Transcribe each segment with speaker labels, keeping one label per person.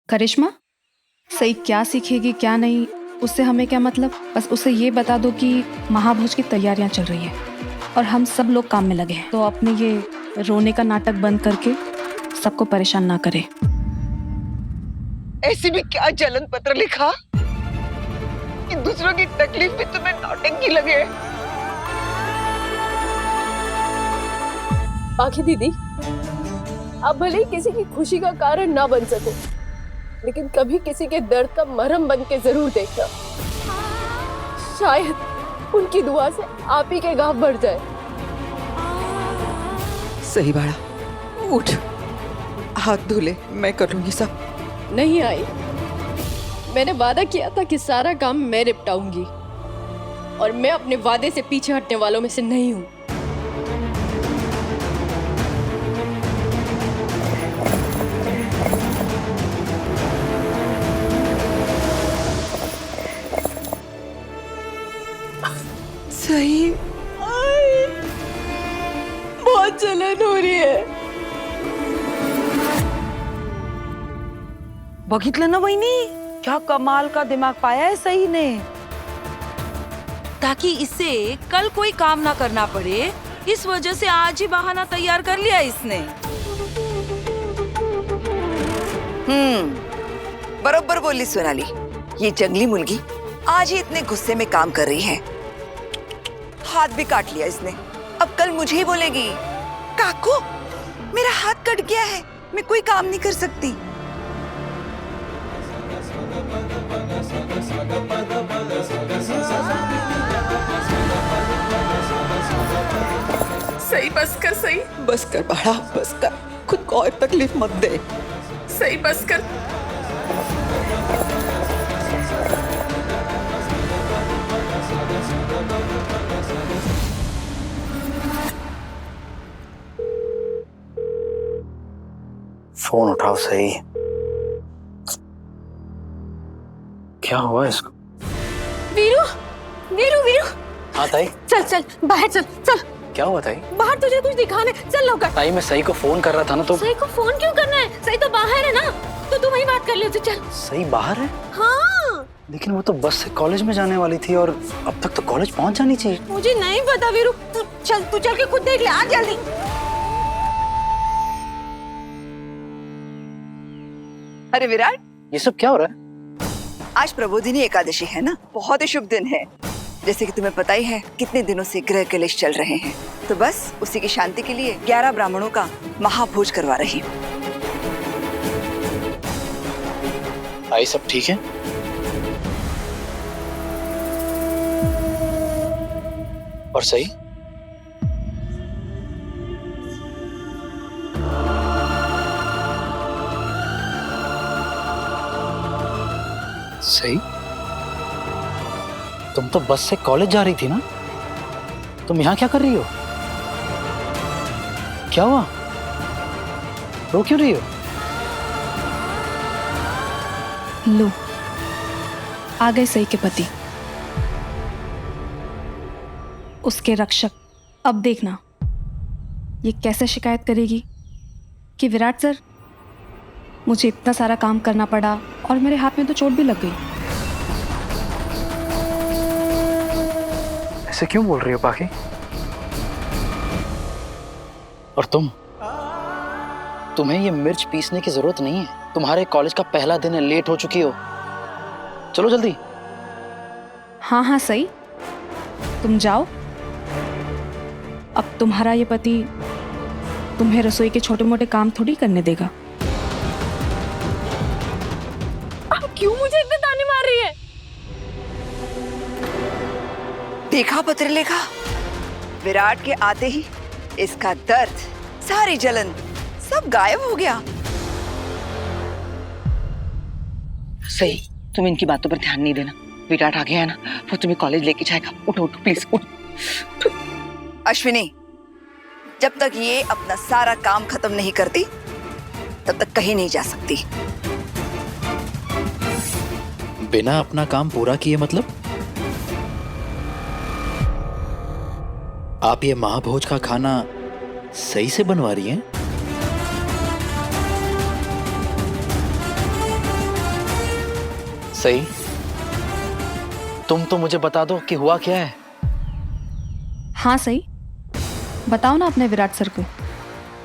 Speaker 1: करिश्मा, सही क्या सीखेगी क्या नहीं उससे हमें क्या मतलब। बस उसे ये बता दो कि महाभोज की तैयारियां चल रही हैं और हम सब लोग काम में लगे हैं, तो अपने ये रोने का नाटक बंद करके सबको परेशान ना करे।
Speaker 2: ऐसे भी क्या जलन पत्र लिखा कि दूसरों की तकलीफ भी तुम्हें नौटंकी लगे।
Speaker 3: पाखी दीदी, आप भले ही किसी की खुशी का कारण ना बन सको, लेकिन कभी किसी के दर्द का मरहम बन के जरूर देखना। शायद उनकी दुआ से आप ही के घाव बढ़ जाए।
Speaker 2: सही बाड़ा, उठ, हाथ धो ले, मैं कर लूंगी सब।
Speaker 3: नहीं आई, मैंने वादा किया था कि सारा काम मैं निपटाऊंगी और मैं अपने वादे से पीछे हटने वालों में से नहीं हूँ।
Speaker 2: सही,
Speaker 3: बहुत जलन हो रही है।
Speaker 4: बघितलं ना वहिनी, क्या कमाल का दिमाग पाया है सही ने, ताकि इससे कल कोई काम ना करना पड़े। इस वजह से आज ही बहाना तैयार कर लिया इसने।
Speaker 2: बरोबर बोली सोनाली। ये जंगली मुर्गी आज ही इतने गुस्से में काम कर रही है। हाथ भी काट लिया इसने, अब कल मुझे ही बोलेगी, काकू मेरा हाथ कट गया है, मैं कोई काम नहीं कर सकती।
Speaker 3: सही बस कर, सही
Speaker 2: बस कर बाड़ा, बस कर, खुद को और तकलीफ मत दे।
Speaker 3: सही बस कर।
Speaker 5: फोन उठाओ सही। क्या हुआ इसको?
Speaker 3: वीरू, वीरू, वीरू,
Speaker 5: हाँ ताई,
Speaker 3: चल चल बाहर चल चल।
Speaker 5: क्या हुआ ताई?
Speaker 3: बाहर तुझे कुछ दिखाने, चल लौकर।
Speaker 5: ताई मैं सही को फोन कर रहा था ना, तो
Speaker 3: सही को फोन क्यों करना है? सही तो बाहर है ना, तो तू वही बात कर ले। चल।
Speaker 5: सही बाहर है?
Speaker 3: हाँ,
Speaker 5: लेकिन वो तो बस से कॉलेज में जाने वाली थी और अब तक तो कॉलेज पहुंच जानी चाहिए।
Speaker 3: मुझे नहीं पता वीरू, तू चल के खुद देख ले, आ जल्दी।
Speaker 2: अरे विराट,
Speaker 5: ये सब क्या हो रहा है?
Speaker 2: आज प्रबोधिनी एकादशी है ना, बहुत ही शुभ दिन है। जैसे कि तुम्हें पता ही है कितने दिनों से गृह कलेश चल रहे हैं, तो बस उसी की शांति के लिए 11 ब्राह्मणों का महाभोज करवा रही हूँ।
Speaker 5: ताई सब ठीक है? और सही? सही, तुम तो बस से कॉलेज जा रही थी ना, तुम यहाँ क्या कर रही हो? क्या हुआ? रो क्यों रही हो?
Speaker 1: लो, आ गए सही के पति, उसके रक्षक। अब देखना ये कैसे शिकायत करेगी कि विराट सर, मुझे इतना सारा काम करना पड़ा और मेरे हाथ में तो चोट भी लग गई।
Speaker 5: ऐसे क्यों बोल रही हो पाखी? और तुम्हें ये मिर्च पीसने की जरूरत नहीं है। तुम्हारे कॉलेज का पहला दिन है, लेट हो चुकी हो। चलो जल्दी।
Speaker 1: हाँ हाँ सही, तुम जाओ। अब तुम्हारा ये पति तुम्हें रसोई के छोटे मोटे काम थोड़ी करने देगा।
Speaker 3: क्यों मुझे इतने ताने मार रही है?
Speaker 2: देखा पत्रलेखा, विराट के आते ही इसका दर्द, सारी जलन सब गायब हो गया।
Speaker 4: सही, तुम इनकी बातों पर ध्यान नहीं देना। विराट आ गया है ना, वो तुम्हें कॉलेज लेके जाएगा। उठो उठो प्लीज, उठ।
Speaker 2: अश्विनी, जब तक ये अपना सारा काम खत्म नहीं करती तब तक कहीं नहीं जा सकती।
Speaker 6: बिना अपना काम पूरा किए मतलब? आप ये महाभोज का खाना सही से बनवा रही हैं?
Speaker 5: सही, तुम तो मुझे बता दो कि हुआ क्या है।
Speaker 1: हाँ सही, बताओ ना अपने विराट सर को,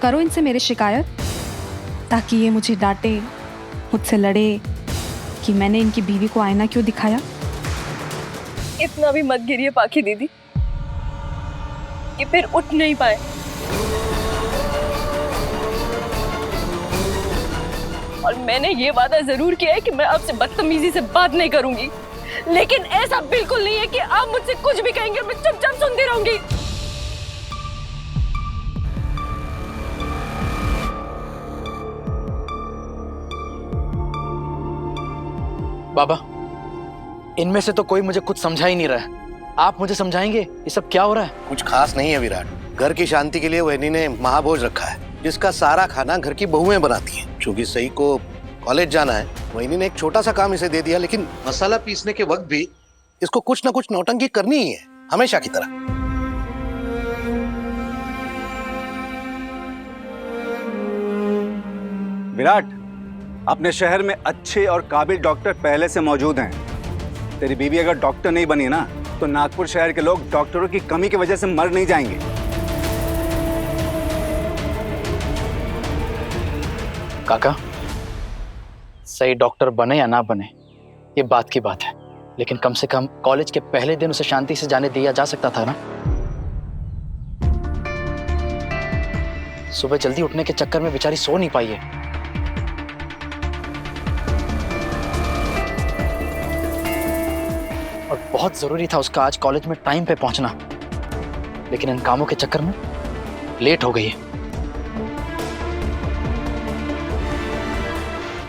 Speaker 1: करो इनसे मेरी शिकायत ताकि ये मुझे डांटे, मुझसे लड़े कि मैंने इनकी बीवी को आईना क्यों दिखाया।
Speaker 3: इतना भी मत गिरिए पाखी दीदी कि फिर उठ नहीं पाए। और मैंने ये वादा जरूर किया है कि मैं आपसे बदतमीजी से बात नहीं करूंगी, लेकिन ऐसा बिल्कुल नहीं है कि आप मुझसे कुछ भी कहेंगे मैं चुपचाप सुनती रहूंगी।
Speaker 5: बाबा, इनमें से तो कोई मुझे कुछ समझा ही नहीं रहा है। आप मुझे समझाएंगे ये सब क्या हो रहा है?
Speaker 7: कुछ खास नहीं है विराट। घर की शांति के लिए वैनी ने महाभोज रखा है, जिसका सारा खाना घर की बहुएं बनाती हैं। क्योंकि सही को कॉलेज जाना है, वैनी ने एक छोटा सा काम इसे दे दिया, लेकिन मसाला पीसने के वक्त भी इसको कुछ ना कुछ नौटंकी करनी ही है, हमेशा की तरह।
Speaker 8: विराट, अपने शहर में अच्छे और काबिल डॉक्टर पहले से मौजूद हैं। तेरी बीवी अगर डॉक्टर नहीं बनी ना, तो नागपुर शहर के लोग डॉक्टरों की कमी की वजह से मर नहीं जाएंगे।
Speaker 5: काका, सही डॉक्टर बने या ना बने ये बात की बात है, लेकिन कम से कम कॉलेज के पहले दिन उसे शांति से जाने दिया जा सकता था ना। सुबह जल्दी उठने के चक्कर में बेचारी सो नहीं पाई है। और बहुत जरूरी था उसका आज कॉलेज में टाइम पे पहुंचना, लेकिन इन कामों के चक्कर में लेट हो गई है।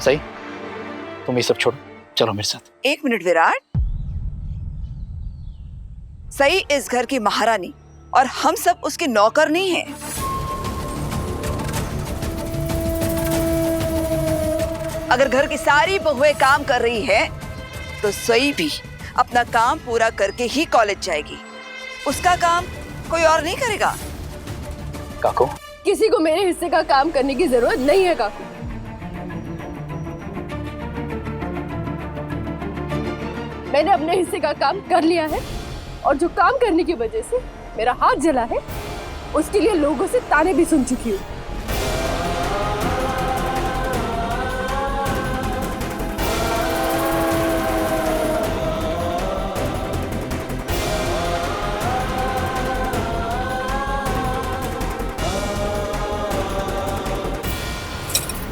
Speaker 5: सही, तुम ये सब छोड़ो, चलो मेरे साथ।
Speaker 2: एक मिनट विराट, सही इस घर की महारानी और हम सब उसके नौकर नहीं हैं। अगर घर की सारी बहुएं काम कर रही है तो सही भी अपना काम पूरा करके ही कॉलेज जाएगी। उसका काम कोई और नहीं करेगा।
Speaker 5: काकू,
Speaker 3: किसी को मेरे हिस्से का काम करने की जरूरत नहीं है काकू। मैंने अपने हिस्से का काम कर लिया है, और जो काम करने की वजह से मेरा हाथ जला है, उसके लिए लोगों से ताने भी सुन चुकी हूँ।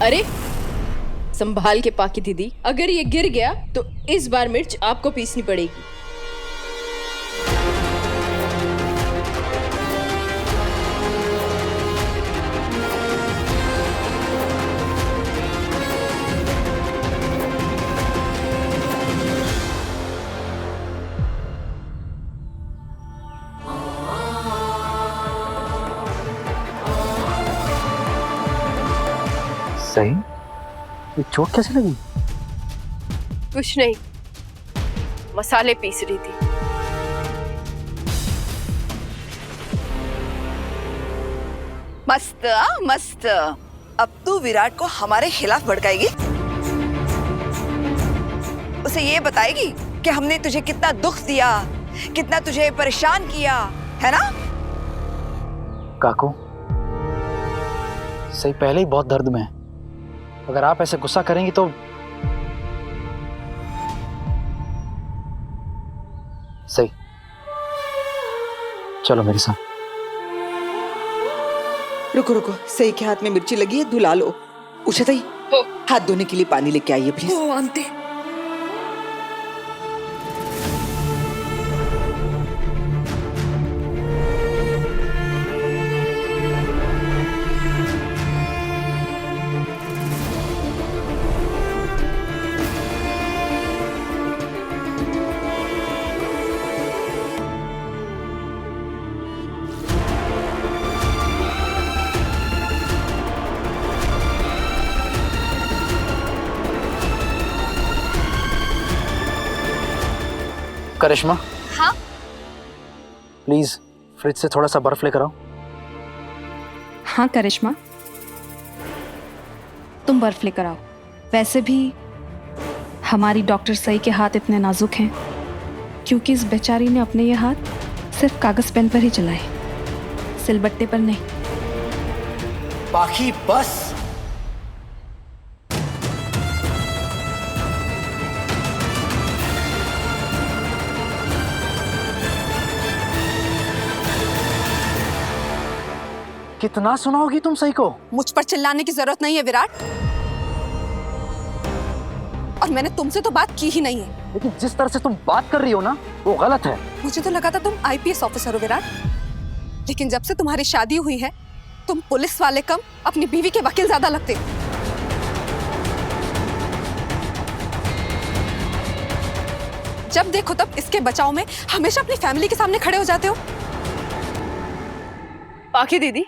Speaker 3: अरे संभाल के पाकी दीदी, अगर ये गिर गया तो इस बार मिर्च आपको पीसनी पड़ेगी।
Speaker 5: सही, ये चोट कैसे लगी?
Speaker 3: कुछ नहीं, मसाले पीस रही थी।
Speaker 2: मस्त मस्त। अब तू विराट को हमारे खिलाफ भड़काएगी? उसे ये बताएगी कि हमने तुझे कितना दुख दिया, कितना तुझे परेशान किया, है ना?
Speaker 5: काकू, सही पहले ही बहुत दर्द में है। अगर आप ऐसे गुस्सा करेंगी तो सही, चलो मेरे साथ।
Speaker 4: रुको रुको, सही के हाथ में मिर्ची लगी है, धुला लो। उषा ताई, हाथ धोने के लिए पानी लेके आइए प्लीज।
Speaker 2: आंटी।
Speaker 5: करिश्मा,
Speaker 1: हाँ?
Speaker 5: प्लीज फ्रिज से थोड़ा सा बर्फ लेकर आओ।
Speaker 1: हाँ करिश्मा, तुम बर्फ लेकर आओ। वैसे भी हमारी डॉक्टर सई के हाथ इतने नाजुक हैं क्योंकि इस बेचारी ने अपने ये हाथ सिर्फ कागज पेन पर ही चलाए, सिलबट्टे पर नहीं।
Speaker 5: बाकी बस। कितना सुनाओगी तुम सही को?
Speaker 9: मुझ पर चिल्लाने की जरूरत नहीं है विराट, और मैंने तुमसे तो बात की ही नहीं है।
Speaker 5: लेकिन जिस तरह से तुम बात कर रही हो ना, वो गलत है।
Speaker 9: मुझे तो लगा था तुम आईपीएस ऑफिसर हो विराट, लेकिन जब से तुम्हारी शादी हुई है तुम पुलिस वाले कम अपनी बीवी के वकील ज्यादा लगते हो। जब देखो तब इसके बचाव में हमेशा अपनी फैमिली के सामने खड़े हो जाते हो।
Speaker 3: पाखी दीदी,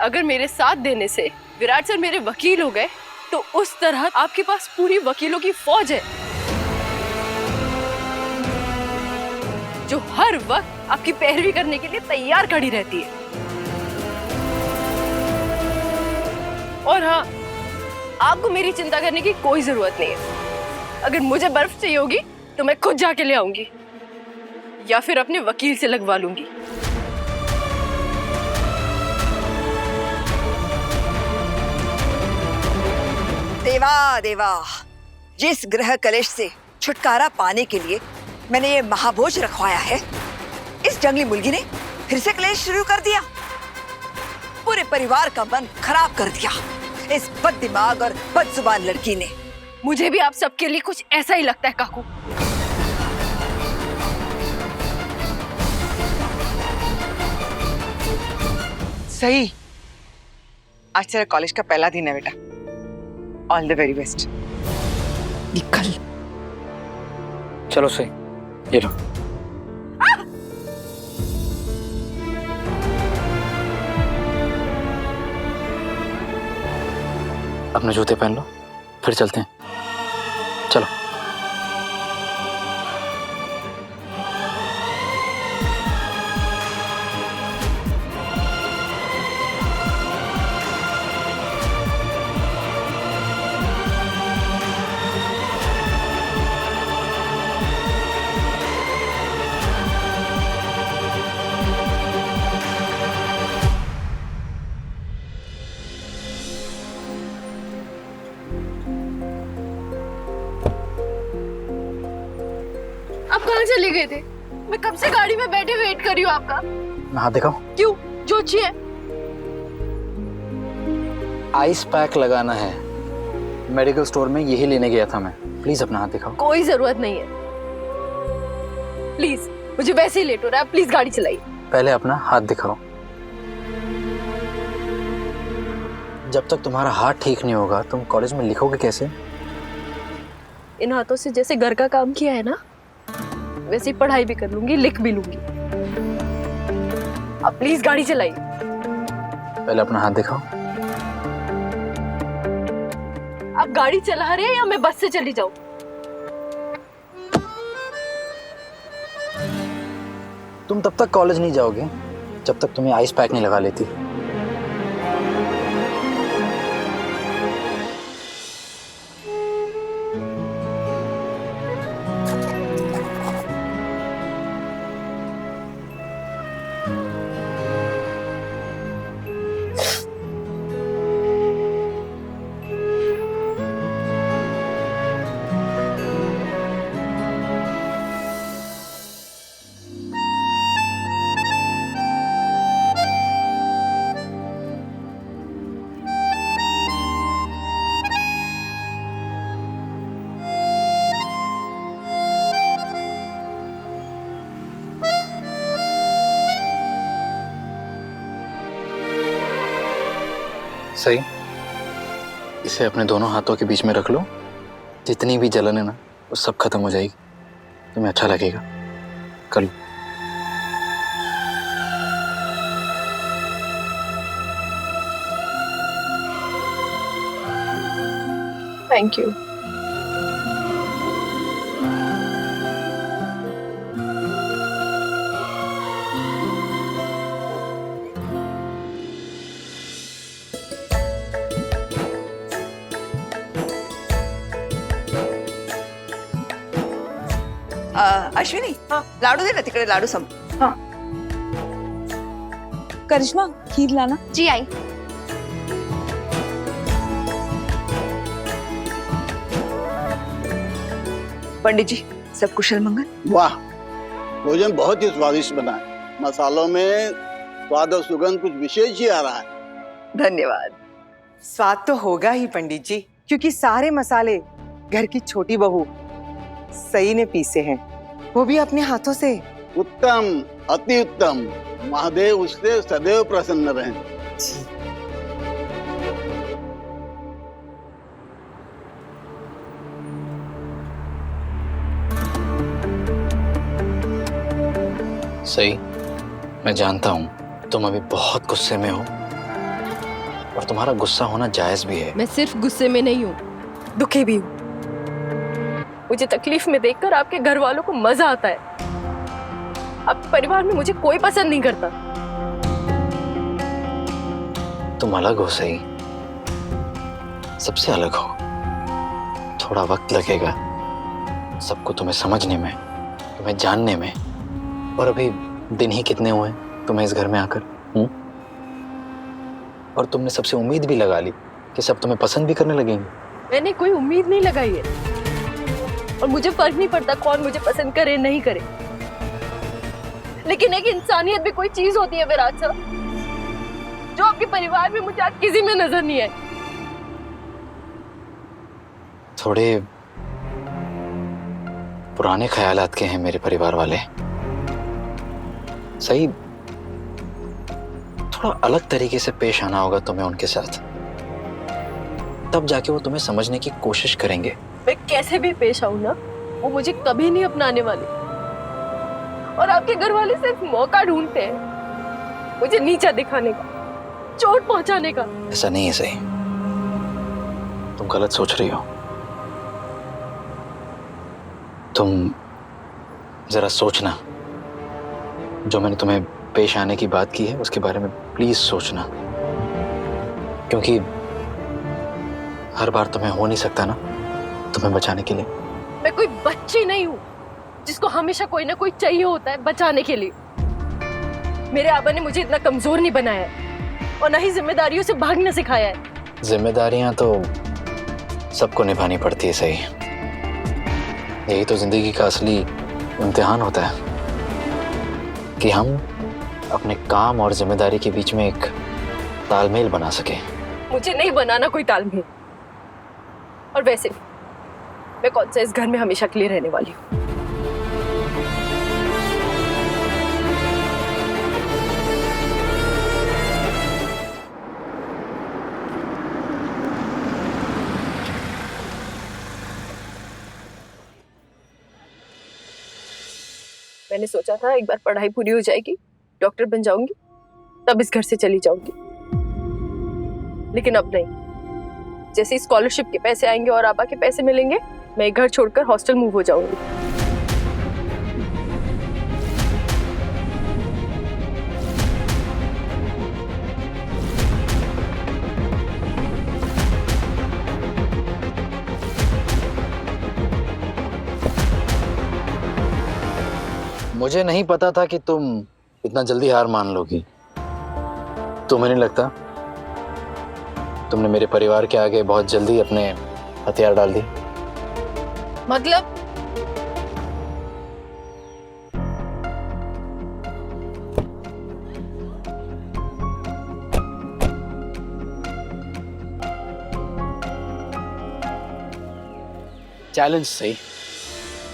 Speaker 3: अगर मेरे साथ देने से विराट सर मेरे वकील हो गए तो उस तरह आपके पास पूरी वकीलों की फौज है जो हर वक्त आपकी पैरवी करने के लिए तैयार खड़ी रहती है। और हाँ, आपको मेरी चिंता करने की कोई जरूरत नहीं है। अगर मुझे बर्फ चाहिए होगी तो मैं खुद जाके ले आऊंगी या फिर अपने वकील से लगवा लूंगी।
Speaker 2: देवा देवा, जिस ग्रह कलेश से छुटकारा पाने के लिए मैंने ये महाभोज रखवाया है, इस जंगली मुर्गी ने फिर से कलेश शुरू कर दिया। पूरे परिवार का मन खराब कर दिया इस बददिमाग और बदजुबान लड़की ने।
Speaker 3: मुझे भी आप सबके लिए कुछ ऐसा ही लगता है काकू।
Speaker 4: सही, आज तेरा कॉलेज का पहला दिन है बेटा। All the very best.
Speaker 1: निकल।
Speaker 5: चलो सही, ये लो। अपने जूते पहन लो, फिर चलते हैं। चलो।
Speaker 3: आप कहाँ चले गए थे? मैं कब से गाड़ी में बैठे वेट कर रही हूँ आपका।
Speaker 5: हाथ दिखाओ।
Speaker 3: क्यों? जो चाहिए।
Speaker 5: आइस पैक लगाना है, मेडिकल स्टोर में यही लेने गया था मैं। प्लीज अपना हाथ दिखाओ।
Speaker 3: कोई जरूरत नहीं है, प्लीज, मुझे वैसे ही लेट हो रहा है, प्लीज गाड़ी चलाइए।
Speaker 5: पहले अपना हाथ दिखाओ। जब तक तुम्हारा हाथ ठीक नहीं होगा तुम कॉलेज में लिखोगे कैसे?
Speaker 3: इन हाथों से जैसे घर का काम किया है ना, वैसे ही पढ़ाई भी कर लूंगी, लिख भी लूंगी। आप प्लीज गाड़ी चलाइए।
Speaker 5: पहले अपना हाथ दिखाओ।
Speaker 3: आप गाड़ी चला रहे हैं या मैं बस से चली जाऊं?
Speaker 5: तुम तब तक कॉलेज नहीं जाओगे जब तक तुम्हें आइस पैक नहीं लगा लेती। सही, इसे अपने दोनों हाथों के बीच में रख लो। जितनी भी जलन है ना, वो सब खत्म हो जाएगी। तुम्हें अच्छा लगेगा। कर लो।
Speaker 3: Thank you.
Speaker 2: अश्विनी, लाडू दे ना तिकडे, लाडू सम.
Speaker 9: करिश्मा खीर लाना.
Speaker 3: जी आई.
Speaker 2: पंडित जी, सब कुशल मंगल?
Speaker 10: वाह, भोजन बहुत ही स्वादिष्ट बना है. मसालों में स्वाद और सुगंध कुछ विशेष ही आ रहा है.
Speaker 2: धन्यवाद.
Speaker 11: स्वाद तो होगा ही पंडित जी, क्योंकि सारे मसाले घर की छोटी बहू सई ने पीसे हैं, वो भी अपने हाथों से.
Speaker 10: उत्तम, अति उत्तम. महादेव उससे सदैव प्रसन्न रहें.
Speaker 5: सही, मैं जानता हूँ तुम अभी बहुत गुस्से में हो और तुम्हारा गुस्सा होना जायज भी है.
Speaker 3: मैं सिर्फ गुस्से में नहीं हूँ, दुखी भी हूँ. मुझे तकलीफ में देखकर आपके घर वालों को मजा आता है. आपके परिवार में मुझे कोई पसंद नहीं करता.
Speaker 5: तुम अलग हो सही, सबसे अलग हो. थोड़ा वक्त लगेगा सबको तुम्हें समझने में, तुम्हें जानने में. और अभी दिन ही कितने हुए तुम्हें इस घर में आकर. और तुमने सबसे उम्मीद भी लगा ली कि सब तुम्हें पसंद भी करने लगेंगे.
Speaker 3: मैंने कोई उम्मीद नहीं लगाई है, और मुझे फर्क नहीं पड़ता कौन मुझे पसंद करे नहीं करे. लेकिन एक इंसानियत भी कोई चीज होती है विराट साहब, जो आपके परिवार में मुझे आज किसी में नजर नहीं आई.
Speaker 5: थोड़े पुराने ख्यालात के हैं मेरे परिवार वाले. सही, थोड़ा अलग तरीके से पेश आना होगा तुम्हें उनके साथ, तब जाके वो तुम्हें समझने की कोशिश करेंगे.
Speaker 3: मैं कैसे भी पेश आऊं ना, वो मुझे कभी नहीं अपनाने वाले. और आपके घर वाले सिर्फ मौका ढूंढते हैं मुझे नीचा दिखाने का, चोट पहुंचाने का.
Speaker 5: ऐसा नहीं है सही, तुम गलत सोच रही हो. तुम जरा सोचना, जो मैंने तुम्हें पेश आने की बात की है उसके बारे में प्लीज सोचना, क्योंकि हर बार तुम्हें हो नहीं सकता ना तुम्हें बचाने के लिए.
Speaker 3: मैं कोई बच्ची नहीं हूँ जिसको हमेशा कोई ना कोई चाहिए होता है बचाने के लिए. मेरे आबा ने मुझे इतना कमजोर नहीं बनाया है, और ना ही जिम्मेदारियों से भागना सिखाया है.
Speaker 5: जिम्मेदारियां तो सबको निभानी पड़ती है सही. यही तो जिंदगी का असली इम्तिहान होता है कि हम अपने काम और जिम्मेदारी के बीच में एक तालमेल बना सके.
Speaker 3: मुझे नहीं बनाना कोई तालमेल. और वैसे भी मैं कौन सा इस घर में हमेशा के लिए रहने वाली हूँ. मैंने सोचा था एक बार पढ़ाई पूरी हो जाएगी, डॉक्टर बन जाऊंगी, तब इस घर से चली जाऊंगी. लेकिन अब नहीं. जैसे स्कॉलरशिप के पैसे आएंगे और आबा के पैसे मिलेंगे, मैं घर छोड़कर हॉस्टल मूव हो जाऊंगी.
Speaker 5: मुझे नहीं पता था कि तुम इतना जल्दी हार मान लोगी. तुम्हें नहीं लगता तुमने मेरे परिवार के आगे बहुत जल्दी अपने हथियार डाल दिए?
Speaker 3: मतलब
Speaker 5: चैलेंज सही,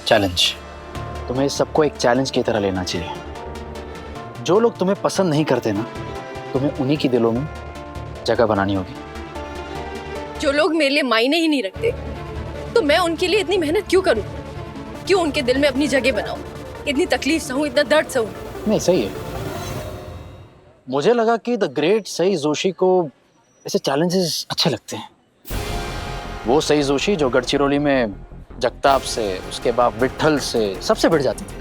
Speaker 5: चैलेंज. तुम्हें इस सबको एक चैलेंज की तरह लेना चाहिए. जो लोग तुम्हें पसंद नहीं करते ना, तुम्हें उन्हीं की दिलों में जगह बनानी होगी.
Speaker 3: जो लोग मेरे लिए मायने ही नहीं रखते, तो मैं उनके लिए इतनी मेहनत क्यों करूं? क्यों उनके दिल में अपनी जगह बनाऊं? इतनी तकलीफ सहूं, इतना दर्द सहूं?
Speaker 5: नहीं, सही है. मुझे लगा कि द ग्रेट सई जोशी को ऐसे चैलेंजेस अच्छे लगते हैं. वो सई जोशी जो गढ़चिरौली में जगताप से, उसके बाद विट्ठल से सबसे भिड़ जाती थी,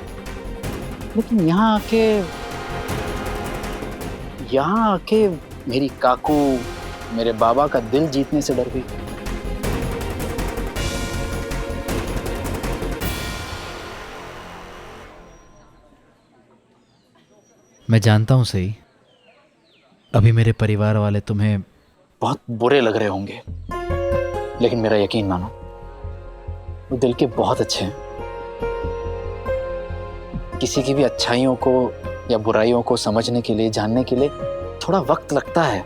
Speaker 5: लेकिन यहाँ आके मेरी काकू, मेरे बाबा का दिल जीतने से डर गई.
Speaker 6: मैं जानता हूँ सही, अभी मेरे परिवार वाले तुम्हें
Speaker 5: बहुत बुरे लग रहे होंगे, लेकिन मेरा यकीन मानो, वो दिल के बहुत अच्छे हैं। किसी की भी अच्छाइयों को या बुराइयों को समझने के लिए, जानने के लिए थोड़ा वक्त लगता है।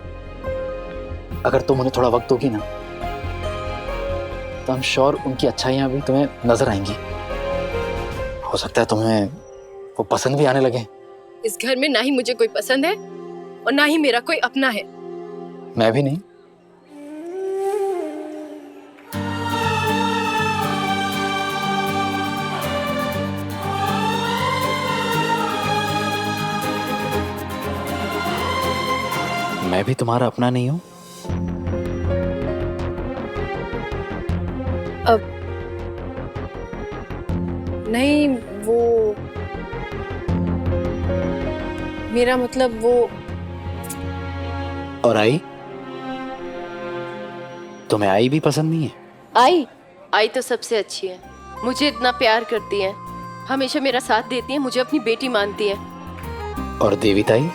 Speaker 5: अगर तुम उन्हें थोड़ा वक्त दोगी ना, तो I'm श्योर उनकी अच्छाइयाँ भी तुम्हें नजर आएंगी। हो सकता है तुम्हें वो पसंद भी आने लगे।
Speaker 3: इस घर में ना ही मुझे कोई पसंद है और ना ही मेरा कोई अपना है।
Speaker 5: मैं भी नहीं।
Speaker 6: मैं भी तुम्हारा अपना नहीं हूँ।
Speaker 3: अब नहीं, वो मेरा मतलब वो।
Speaker 6: और आई? तुम्हें आई भी पसंद नहीं है?
Speaker 3: आई तो सबसे अच्छी है, मुझे इतना प्यार करती है, हमेशा मेरा साथ देती है, मुझे अपनी बेटी मानती है।
Speaker 6: और देवी ताई?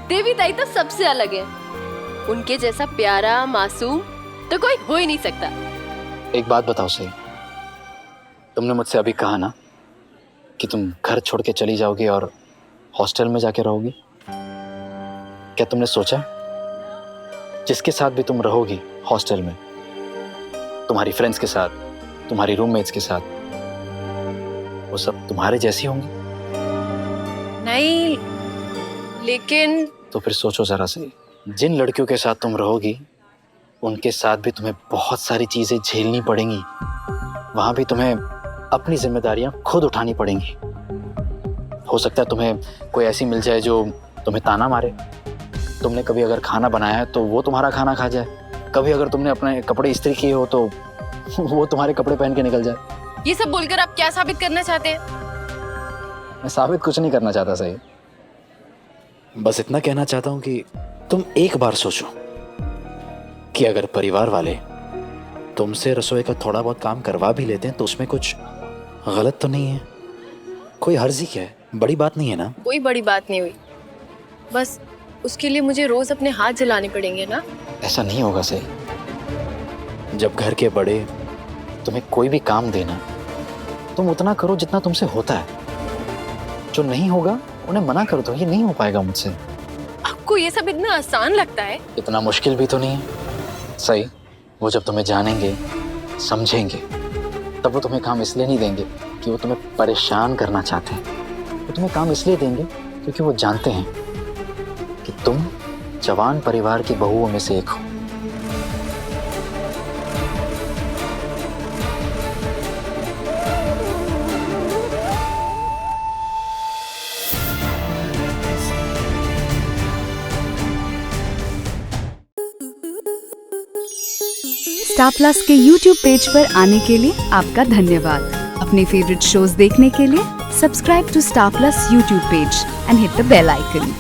Speaker 3: देवी ताई तो सबसे अलग है। उनके जैसा प्यारा मासूम तो कोई हो ही नहीं सकता।
Speaker 5: एक बात बताओ सही, तुमने मुझसे अभी कहा ना कि तुम घर छोड़ के चली जाओगी और हॉस्टल में जाके रहोगी। क्या तुमने सोचा जिसके साथ भी तुम रहोगी हॉस्टल में, तुम्हारी फ्रेंड्स के साथ, तुम्हारी रूममेट्स के साथ, वो सब तुम्हारे जैसी होंगी?
Speaker 3: नहीं, लेकिन
Speaker 5: तो फिर सोचो जरा से, जिन लड़कियों के साथ तुम रहोगी उनके साथ भी तुम्हें बहुत सारी चीजें झेलनी पड़ेंगी। वहां भी तुम्हें अपनी जिम्मेदारियां खुद उठानी पड़ेंगी। हो सकता है तुम्हें कोई ऐसी मिल जाए जो तुम्हें ताना मारे। तुमने कभी अगर खाना बनाया है तो वो तुम्हारा खाना खा जाए। कभी अगर तुमने अपने कपड़े इस्त्री किए हो तो वो तुम्हारे कपड़े पहन के निकल जाए।
Speaker 3: ये सब बोलकर आप क्या साबित करना चाहते हैं?
Speaker 5: मैं साबित कुछ नहीं करना चाहता सही,
Speaker 6: बस इतना कहना चाहता हूँ कि तुम एक बार सोचो कि अगर परिवार वाले तुमसे रसोई का थोड़ा बहुत काम करवा भी लेते हैं तो उसमें कुछ गलत तो नहीं है। कोई हर्जी क्या है, बड़ी बात नहीं है ना।
Speaker 3: कोई बड़ी बात नहीं हुई, बस उसके लिए मुझे रोज अपने हाथ जलाने पड़ेंगे ना।
Speaker 5: ऐसा नहीं होगा सही। जब घर के बड़े तुम्हें कोई भी काम देना, तुम उतना करो जितना तुमसे होता है। जो नहीं होगा उन्हें मना कर दो, ये नहीं हो पाएगा मुझसे।
Speaker 3: आपको ये सब इतना आसान लगता है?
Speaker 5: इतना मुश्किल भी तो नहीं है सही। वो जब तुम्हें जानेंगे, समझेंगे, तब वो तुम्हें काम इसलिए नहीं देंगे कि वो तुम्हें परेशान करना चाहते हैं। वो तुम्हें काम इसलिए देंगे क्योंकि वो जानते हैं कि तुम जवान परिवार की बहुओं में से एक हो।
Speaker 12: स्टार प्लस के YouTube पेज पर आने के लिए आपका धन्यवाद। अपने फेवरेट शोज देखने के लिए subscribe to Star Plus YouTube page and hit the bell icon.